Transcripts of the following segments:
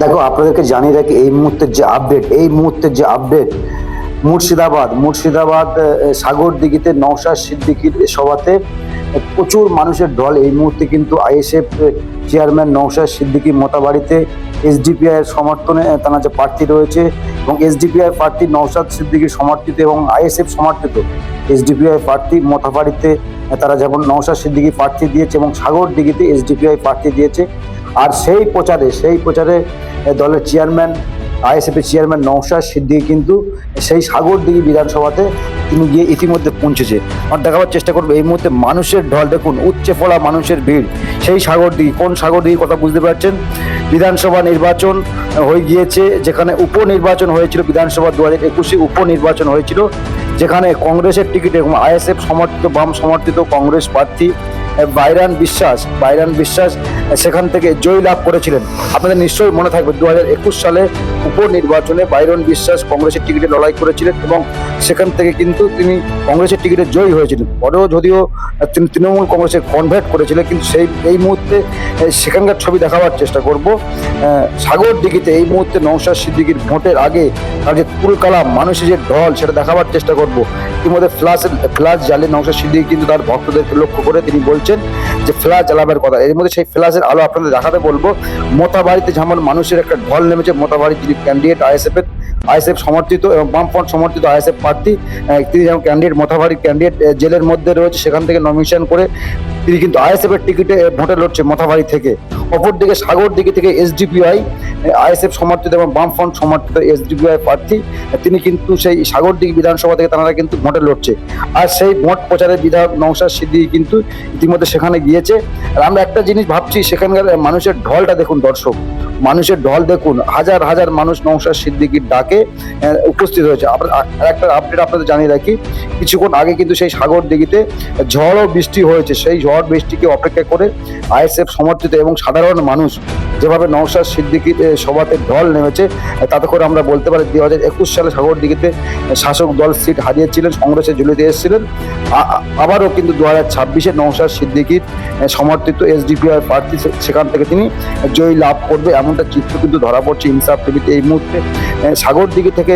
দেখো, আপনাদেরকে জানিয়ে রাখি এই মুহূর্তের যে আপডেট মুর্শিদাবাদ সাগরদিঘিতে নওশাদ সিদ্দিকীর সভাতে প্রচুর মানুষের ঢল। এই মুহূর্তে কিন্তু আইএসএফ চেয়ারম্যান নওশাদ সিদ্দিকী মোথাবাড়িতে এসডিপিআই এর সমর্থনে তারা যে প্রার্থী রয়েছে এবং এসডিপিআই প্রার্থী নওশাদ সিদ্দিকীর সমর্থিত এবং আইএসএফ সমর্থিত এসডিপিআই প্রার্থী মোথাবাড়িতে তারা যেমন নওশাদ সিদ্দিকী প্রার্থী দিয়েছে এবং সাগরদিঘিতে এসডিপিআই প্রার্থী দিয়েছে। আর সেই প্রচারে দলের চেয়ারম্যান আইএসএফ এর চেয়ারম্যান নওশাদ সিদ্দিকী কিন্তু সেই সাগরদিঘি বিধানসভাতে তিনি গিয়ে ইতিমধ্যে পৌঁছেছে। আর দেখাবার চেষ্টা করবো এই মুহূর্তে মানুষের ঢল দেখুন, উপচে পড়া মানুষের ভিড়। সেই সাগরদিঘি, কোন সাগরদিঘি কথা বুঝতে পারছেন? বিধানসভা নির্বাচন হয়ে গিয়েছে, যেখানে উপনির্বাচন হয়েছিল, বিধানসভা 2021 উপনির্বাচন হয়েছিল, যেখানে কংগ্রেসের টিকিটে এবং আইএসএফ সমর্থিত বাম সমর্থিত কংগ্রেস প্রার্থী বাইরান বিশ্বাস সেখান থেকে জয় লাভ করেছিলেন। আপনাদের নিশ্চয়ই মনে থাকবে 2021 সালে উপনির্বাচনে বাইরন বিশ্বাস কংগ্রেসের টিকিটে লড়াই করেছিলেন এবং সেখান থেকে কিন্তু তিনি কংগ্রেসের টিকিটে জয়ী হয়েছিলেন। পরেও যদিও তিনি তৃণমূল কংগ্রেসে কনভার্ট করেছিলেন, কিন্তু এই মুহূর্তে সেখানকার ছবি দেখাবার চেষ্টা করব। সাগরদিঘিতে এই মুহূর্তে নওশাদ সিদ্দিকীর ভোটের আগে তার যে তুলকালাম মানুষের যে ঢল সেটা দেখাবার চেষ্টা করব। ইতিমধ্যে ফ্ল্যাশ জ্বালিয়ে নওশাদ সিদ্দিকী কিন্তু তার ভক্তদেরকে লক্ষ্য করে তিনি বলছেন যে ফ্ল্যাশ জ্বালাবার কথা। এর মধ্যে সেই ফ্ল্যাশের আলো আপনাদের দেখাতে বলবো। মোথাবাড়িতে যেমন মানুষের একটা ঢল নেমেছে, মোথাবাড়ি যিনি ক্যান্ডিডেট আইএসএফ সমর্থিত এবং বামফ্রন্ট সমর্থিত আইএসএফ প্রার্থী, তিনি যেমন ক্যান্ডিডেট মোথাবাড়ির ক্যান্ডিডেট জেলের মধ্যে রয়েছে, সেখান থেকে নমিনেশন করে তিনি কিন্তু আইএসএফ এর টিকিটে ভোটে লড়ছে মোথাবাড়ি থেকে। অপরদিকে সাগরদিঘি থেকে এসডিপিআই আইএসএফ সমর্থিত এবং বামফ্রন্ট সমর্থিত এসডিপিআই প্রার্থী, তিনি কিন্তু সেই সাগরদিঘি বিধানসভা থেকে তারা কিন্তু ভোটে লড়ছে। আর সেই ভোট প্রচারের বিধায়ক নওশাদ সিদ্দিকী কিন্তু ইতিমধ্যে সেখানে গিয়েছে। আর আমরা একটা জিনিস ভাবছি, সেখানকার মানুষের ঢলটা দেখুন দর্শক, মানুষের ঢল দেখুন, হাজার হাজার মানুষ নওশাদ সিদ্দিকীর ডাকে উপস্থিত হয়েছে। একটা আপডেট আপনাদের জানিয়ে রাখি, কিছুক্ষণ আগে কিন্তু সেই সাগরদিঘিতে ঝড় ও বৃষ্টি হয়েছে। সেই ঝড় বৃষ্টিকে অপেক্ষা করে আইএসএফ সমর্থিত এবং সাধারণ মানুষ যেভাবে নওশাদ সিদ্দিকীর সভাতে ঢল নেমেছে, তাতে করে আমরা বলতে পারি 2021 সালে সাগরদিঘিতে শাসক দল সিট হারিয়েছিলেন, কংগ্রেসে ঝুলিতে এসেছিলেন। আবারও কিন্তু 2026-এ নওশাদ সিদ্দিকীর সমর্থিত এসডিপিআই প্রার্থী সেখান থেকে তিনি জয় লাভ করবে, এমনটা চিত্র কিন্তু ধরা পড়ছে ইনসাফ টিভিতে এই মুহূর্তে। সাগরদিঘি থেকে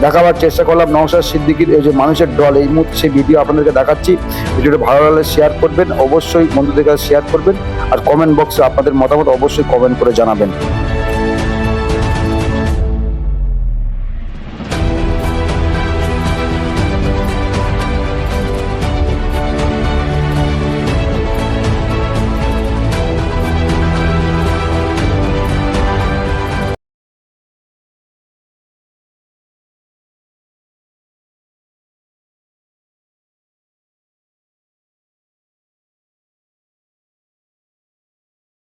দেখাবার চেষ্টা করলাম নওশাদ সিদ্দিকীর এই যে মানুষের ঢল। এই মুহূর্তে সেই ভিডিও আপনাদেরকে দেখাচ্ছি। ভিডিওটা ভালো লাগলে শেয়ার করবেন, অবশ্যই বন্ধুদের কাছে শেয়ার করবেন, আর কমেন্ট বক্সে আপনাদের মতামত অবশ্যই কমেন্ট করে জানাবেন।